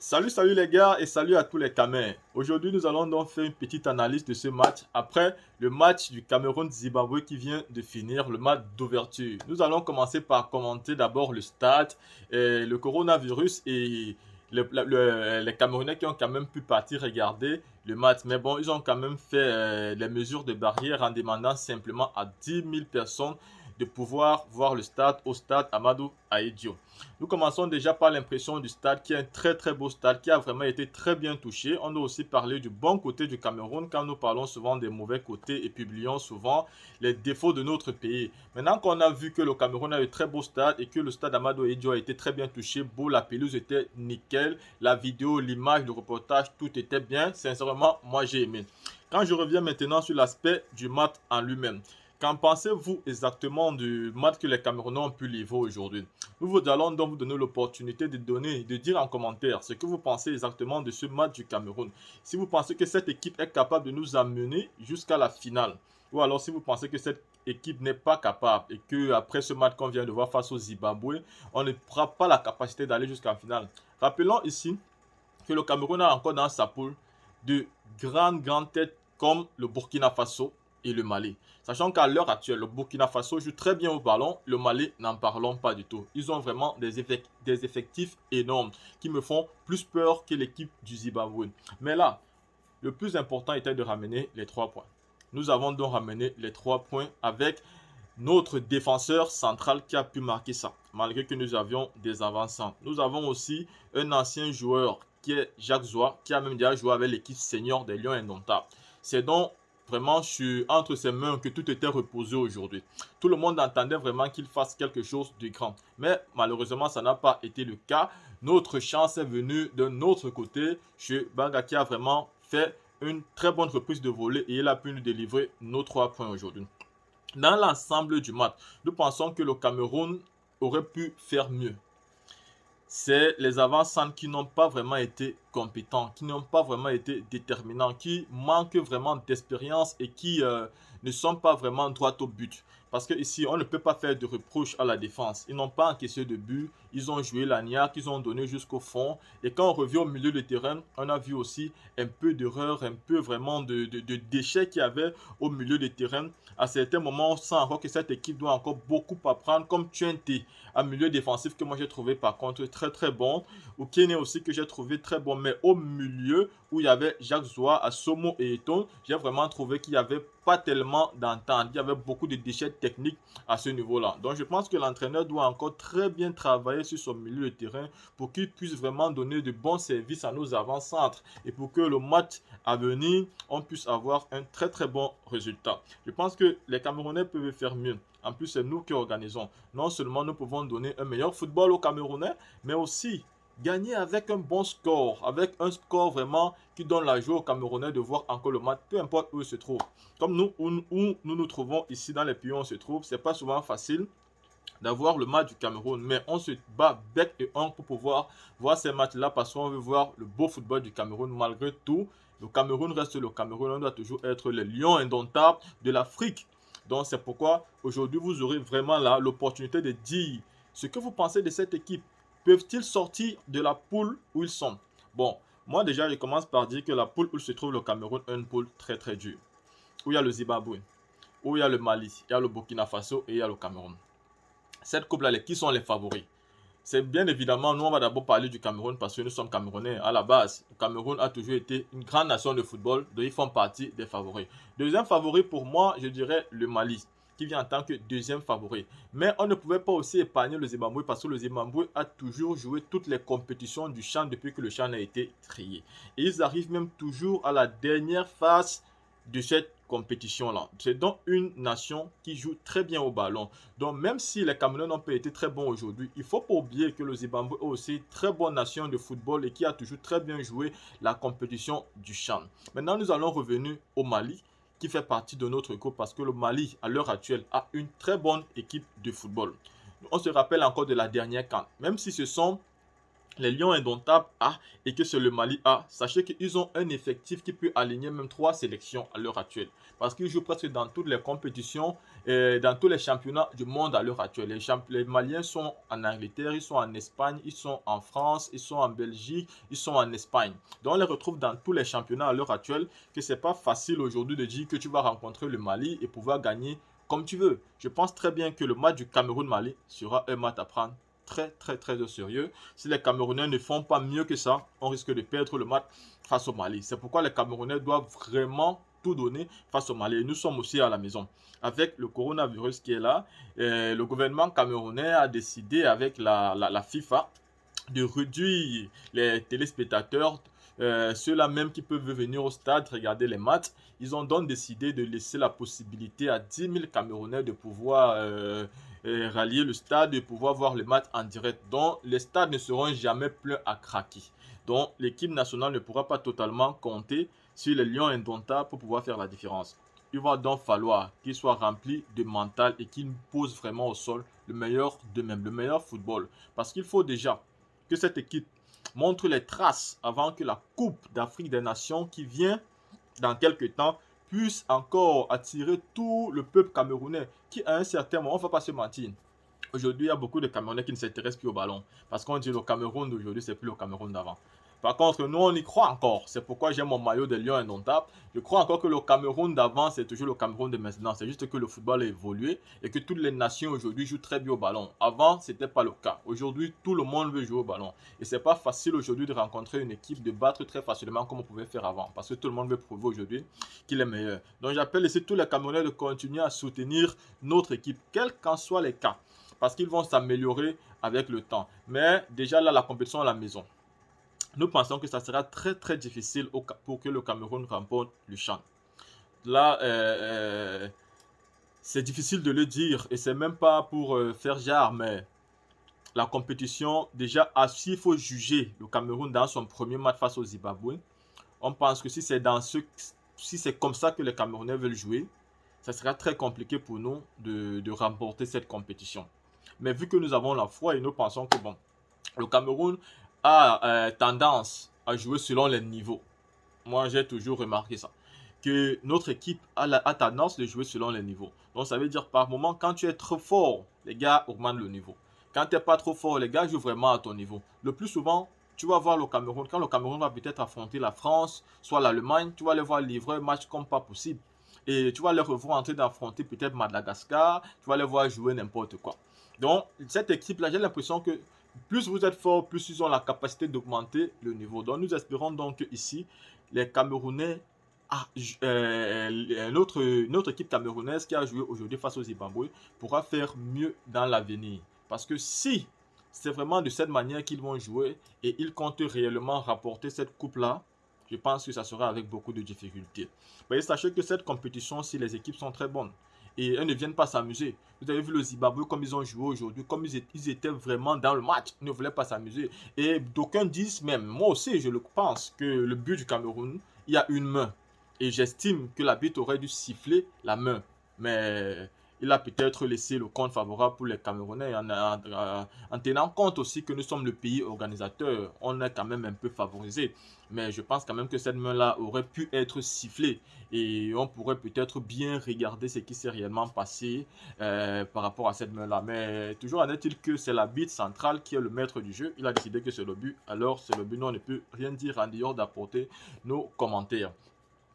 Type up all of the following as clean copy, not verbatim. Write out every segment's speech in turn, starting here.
Salut les gars et salut à tous les Camers. Aujourd'hui, nous allons donc faire une petite analyse de ce match après le match du Cameroun-Zimbabwe qui vient de finir, le match d'ouverture. Nous allons commencer par commenter d'abord le stade, le coronavirus et les Camerounais qui ont quand même pu partir regarder le match. Mais bon, ils ont quand même fait les mesures de barrière en demandant simplement à 10 000 personnes de pouvoir voir le stade au stade Amadou Ahidjo. Nous commençons déjà par l'impression du stade qui est un très beau stade qui a vraiment été très bien touché. On doit aussi parler du bon côté du Cameroun quand nous parlons souvent des mauvais côtés et publions souvent les défauts de notre pays. Maintenant qu'on a vu que le Cameroun a un très beau stade et que le stade Amadou Ahidjo a été très bien touché, beau, la pelouse était nickel, la vidéo, l'image, le reportage, tout était bien. Sincèrement, moi j'ai aimé. Quand je reviens maintenant sur l'aspect du match en lui-même, qu'en pensez-vous exactement du match que les Camerounais ont pu livrer aujourd'hui? Nous vous allons donc vous donner l'opportunité de dire en commentaire ce que vous pensez exactement de ce match du Cameroun. Si vous pensez que cette équipe est capable de nous amener jusqu'à la finale, ou alors si vous pensez que cette équipe n'est pas capable et que après ce match qu'on vient de voir face au Zimbabwe, on ne pourra pas la capacité d'aller jusqu'en finale. Rappelons ici que le Cameroun a encore dans sa poule de grandes têtes comme le Burkina Faso et le Mali. Sachant qu'à l'heure actuelle, le Burkina Faso joue très bien au ballon, le Mali n'en parlons pas du tout. Ils ont vraiment des effectifs énormes qui me font plus peur que l'équipe du Zimbabwe. Mais là, le plus important était de ramener les 3 points. Nous avons donc ramené les 3 points avec notre défenseur central qui a pu marquer ça, malgré que nous avions des avançants. Nous avons aussi un ancien joueur qui est Jacques Zoua, qui a même déjà joué avec l'équipe senior des Lions Indomptables. C'est donc vraiment entre ses mains que tout était reposé aujourd'hui. Tout le monde attendait vraiment qu'il fasse quelque chose de grand. Mais malheureusement, ça n'a pas été le cas. Notre chance est venue de notre côté chez Banga qui a vraiment fait une très bonne reprise de volée et il a pu nous délivrer nos 3 points aujourd'hui. Dans l'ensemble du match, nous pensons que le Cameroun aurait pu faire mieux. C'est les avant-centres qui n'ont pas vraiment été compétents, qui n'ont pas vraiment été déterminants, qui manquent vraiment d'expérience et qui ne sont pas vraiment droit au but. Parce que ici, on ne peut pas faire de reproches à la défense. Ils n'ont pas encaissé de but, ils ont joué la niaque, ils ont donné jusqu'au fond. Et quand on revient au milieu de terrain, on a vu aussi un peu d'erreur, un peu vraiment de déchets qu'il y avait au milieu de terrain. À certains moments, on sent encore que cette équipe doit encore beaucoup apprendre, comme Tuente, un milieu défensif que moi j'ai trouvé par contre très bon. Okene aussi que j'ai trouvé très bon, mais au milieu où il y avait Jacques Zoua, Asomo et Eton, j'ai vraiment trouvé qu'il n'y avait pas tellement d'entente. Il y avait beaucoup de déchets techniques à ce niveau-là. Donc je pense que l'entraîneur doit encore très bien travailler sur son milieu de terrain pour qu'il puisse vraiment donner de bons services à nos avant-centres et pour que le match à venir, on puisse avoir un très bon résultat. Je pense que les Camerounais peuvent faire mieux. En plus, c'est nous qui organisons. Non seulement nous pouvons donner un meilleur football aux Camerounais, mais aussi gagner avec un bon score, avec un score vraiment qui donne la joie aux Camerounais de voir encore le match, peu importe où ils se trouvent. Comme nous, où nous nous trouvons ici dans les pays où on se trouve, c'est pas souvent facile d'avoir le match du Cameroun, mais on se bat bec et ongle pour pouvoir voir ces matchs-là parce qu'on veut voir le beau football du Cameroun. Malgré tout, le Cameroun reste le Cameroun, on doit toujours être les lions indomptables de l'Afrique. Donc c'est pourquoi aujourd'hui vous aurez vraiment là l'opportunité de dire ce que vous pensez de cette équipe. Peuvent-ils sortir de la poule où ils sont? Bon, moi déjà je commence par dire que la poule où se trouve le Cameroun est une poule très dure. Où il y a le Zimbabwe, où il y a le Mali, il y a le Burkina Faso et il y a le Cameroun. Cette coupe-là, qui sont les favoris? C'est bien évidemment, nous on va d'abord parler du Cameroun parce que nous sommes Camerounais à la base. Le Cameroun a toujours été une grande nation de football, donc ils font partie des favoris. Deuxième favori pour moi, je dirais le Mali, qui vient en tant que deuxième favori. Mais on ne pouvait pas aussi épargner le Zimbabwe parce que le Zimbabwe a toujours joué toutes les compétitions du CHAN depuis que le CHAN a été créé. Et ils arrivent même toujours à la dernière phase de cette compétition-là. C'est donc une nation qui joue très bien au ballon. Donc même si les Camerounais n'ont pas été très bons aujourd'hui, il ne faut pas oublier que le Zimbabwe est aussi une très bonne nation de football et qui a toujours très bien joué la compétition du CHAN. Maintenant, nous allons revenir au Mali qui fait partie de notre groupe parce que le Mali, à l'heure actuelle, a une très bonne équipe de football. On se rappelle encore de la dernière CAN. Même si ce sont les Lions indomptables A et que c'est le Mali A, sachez qu'ils ont un effectif qui peut aligner même 3 sélections à l'heure actuelle. Parce qu'ils jouent presque dans toutes les compétitions et dans tous les championnats du monde à l'heure actuelle. Les Maliens sont en Angleterre, ils sont en Espagne, ils sont en France, ils sont en Belgique, ils sont en Espagne. Donc on les retrouve dans tous les championnats à l'heure actuelle, que c'est pas facile aujourd'hui de dire que tu vas rencontrer le Mali et pouvoir gagner comme tu veux. Je pense très bien que le match du Cameroun-Mali sera un match à prendre très au sérieux. Si les Camerounais ne font pas mieux que ça, on risque de perdre le match face au Mali. C'est pourquoi les Camerounais doivent vraiment tout donner face au Mali. Et nous sommes aussi à la maison. Avec le coronavirus qui est là, le gouvernement camerounais a décidé avec la FIFA de réduire les téléspectateurs, ceux-là même qui peuvent venir au stade regarder les matchs. Ils ont donc décidé de laisser la possibilité à 10 000 Camerounais de pouvoir rallier le stade et pouvoir voir les matchs en direct. Donc les stades ne seront jamais pleins à craquer. Donc l'équipe nationale ne pourra pas totalement compter sur les Lions indomptables pour pouvoir faire la différence. Il va donc falloir qu'ils soient remplis de mental et qu'ils posent vraiment au sol le meilleur d'eux-mêmes, le meilleur football. Parce qu'il faut déjà que cette équipe montre les traces avant que la Coupe d'Afrique des Nations qui vient dans quelques temps puisse encore attirer tout le peuple camerounais qui à un certain moment, on ne va pas se mentir, aujourd'hui il y a beaucoup de Camerounais qui ne s'intéressent plus au ballon parce qu'on dit le Cameroun d'aujourd'hui c'est plus le Cameroun d'avant. Par contre, nous, on y croit encore. C'est pourquoi j'ai mon maillot de Lion indomptable. Je crois encore que le Cameroun d'avant, c'est toujours le Cameroun de maintenant. C'est juste que le football a évolué et que toutes les nations aujourd'hui jouent très bien au ballon. Avant, ce n'était pas le cas. Aujourd'hui, tout le monde veut jouer au ballon. Et c'est pas facile aujourd'hui de rencontrer une équipe, de battre très facilement comme on pouvait faire avant. Parce que tout le monde veut prouver aujourd'hui qu'il est meilleur. Donc, j'appelle ici tous les Camerounais de continuer à soutenir notre équipe, quels qu'en soient les cas. Parce qu'ils vont s'améliorer avec le temps. Mais déjà là, la compétition à la maison. Nous pensons que ça sera très difficile pour que le Cameroun remporte le CHAN. Là, c'est difficile de le dire et c'est même pas pour faire genre, mais la compétition, déjà, s'il faut juger le Cameroun dans son premier match face au Zimbabwe, on pense que si c'est comme ça que les Camerounais veulent jouer, ça sera très compliqué pour nous de remporter cette compétition. Mais vu que nous avons la foi et nous pensons que bon, le Cameroun a tendance à jouer selon les niveaux. Moi, j'ai toujours remarqué ça. Que notre équipe a tendance de jouer selon les niveaux. Donc, ça veut dire par moment, quand tu es trop fort, les gars augmentent le niveau. Quand tu n'es pas trop fort, les gars jouent vraiment à ton niveau. Le plus souvent, tu vas voir le Cameroun. Quand le Cameroun va peut-être affronter la France, soit l'Allemagne, tu vas les voir livrer un match comme pas possible. Et tu vas les revoir en train d'affronter peut-être Madagascar, tu vas les voir jouer n'importe quoi. Donc, cette équipe-là, j'ai l'impression que plus vous êtes fort, plus ils ont la capacité d'augmenter le niveau. Donc, nous espérons donc ici, les Camerounais, notre équipe camerounaise qui a joué aujourd'hui face au Zimbabwe pourra faire mieux dans l'avenir. Parce que si c'est vraiment de cette manière qu'ils vont jouer et ils comptent réellement rapporter cette coupe-là, je pense que ça sera avec beaucoup de difficultés. Mais sachez que cette compétition, si les équipes sont très bonnes, et elles ne viennent pas s'amuser. Vous avez vu le Zimbabwe comme ils ont joué aujourd'hui, comme ils étaient vraiment dans le match, ils ne voulaient pas s'amuser. Et d'aucuns disent même, moi aussi je le pense, que le but du Cameroun, il y a une main. Et j'estime que l'arbitre aurait dû siffler la main. Mais il a peut-être laissé le compte favorable pour les Camerounais en tenant compte aussi que nous sommes le pays organisateur. On est quand même un peu favorisé. Mais je pense quand même que cette main-là aurait pu être sifflée et on pourrait peut-être bien regarder ce qui s'est réellement passé par rapport à cette main-là. Mais toujours en est-il que c'est l'arbitre central qui est le maître du jeu. Il a décidé que c'est le but. Alors c'est le but. Nous, on ne peut rien dire en dehors d'apporter nos commentaires.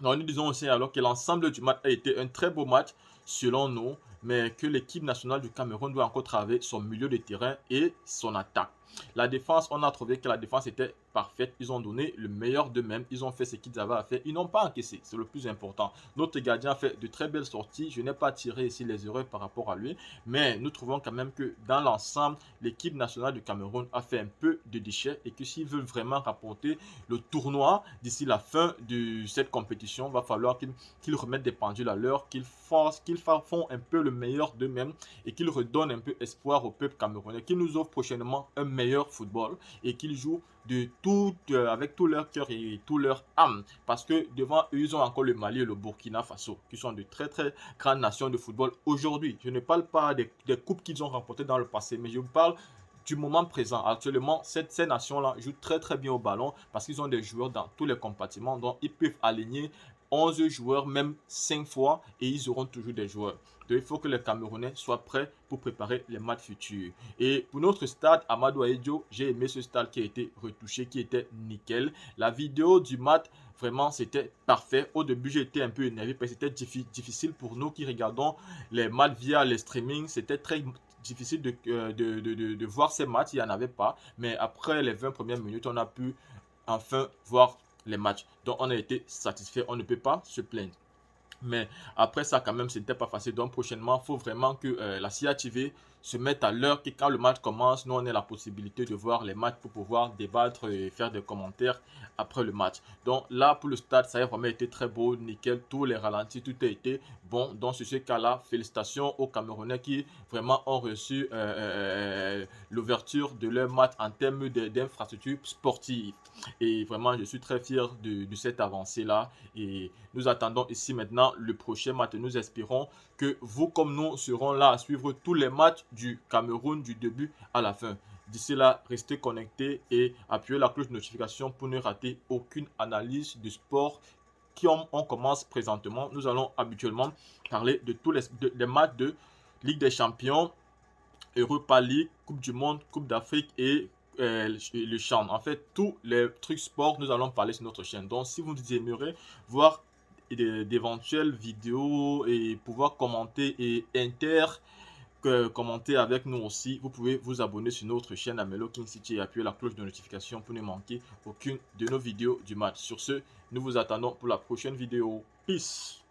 Donc, nous disons aussi alors que l'ensemble du match a été un très beau match selon nous, mais que l'équipe nationale du Cameroun doit encore travailler son milieu de terrain et son attaque. La défense, on a trouvé que la défense était parfaite. Ils ont donné le meilleur d'eux-mêmes. Ils ont fait ce qu'ils avaient à faire. Ils n'ont pas encaissé. C'est le plus important. Notre gardien a fait de très belles sorties. Je n'ai pas tiré ici les erreurs par rapport à lui. Mais nous trouvons quand même que dans l'ensemble, l'équipe nationale du Cameroun a fait un peu de déchets et que s'ils veulent vraiment rapporter le tournoi d'ici la fin de cette compétition, il va falloir qu'ils remettent des pendules à l'heure, qu'ils font un peu le meilleur d'eux-mêmes et qu'ils redonnent un peu espoir au peuple camerounais, qu'ils nous offrent prochainement un meilleur football et qu'ils jouent avec tout leur cœur et tout leur âme. Parce que devant eux, ils ont encore le Mali et le Burkina Faso, qui sont de très grandes nations de football aujourd'hui. Je ne parle pas des coupes qu'ils ont remportées dans le passé, mais je parle du moment présent. Actuellement, ces nations-là jouent très très bien au ballon parce qu'ils ont des joueurs dans tous les compartiments. Donc, ils peuvent aligner 11 joueurs, même 5 fois, et ils auront toujours des joueurs. Donc, il faut que les Camerounais soient prêts pour préparer les matchs futurs. Et pour notre stade, Amadou Ahidjo, j'ai aimé ce stade qui a été retouché, qui était nickel. La vidéo du match, vraiment, c'était parfait. Au début, j'étais un peu énervé parce que c'était difficile pour nous qui regardons les matchs via les streamings. C'était très difficile de voir ces matchs, il n'y en avait pas. Mais après les 20 premières minutes, on a pu enfin voir les matchs. Donc on a été satisfait, on ne peut pas se plaindre. Mais après ça, quand même, c'était pas facile. Donc prochainement, il faut vraiment que la CATV se mette à l'heure que quand le match commence, nous on ait la possibilité de voir les matchs pour pouvoir débattre et faire des commentaires après le match. Donc là, pour le stade, ça a vraiment été très beau, nickel, tous les ralentis, tout a été bon. Donc sur ce cas-là, félicitations aux Camerounais qui vraiment ont reçu l'ouverture de leur match en termes d'infrastructures sportives. Et vraiment, je suis très fier de cette avancée-là. Et nous attendons ici maintenant le prochain match. Nous espérons que vous comme nous serons là à suivre tous les matchs du Cameroun du début à la fin. D'ici là, restez connectés et appuyez la cloche de notification pour ne rater aucune analyse du sport on commence présentement. Nous allons habituellement parler de tous les matchs de Ligue des Champions, Europa League, Coupe du Monde, Coupe d'Afrique et le chant. En fait, tous les trucs sport, nous allons parler sur notre chaîne. Donc, si vous aimeriez voir d'éventuelles vidéos et pouvoir commenter et commenter avec nous aussi, vous pouvez vous abonner sur notre chaîne Amelo King City et appuyer la cloche de notification pour ne manquer aucune de nos vidéos du match. Sur ce, nous vous attendons pour la prochaine vidéo. Peace.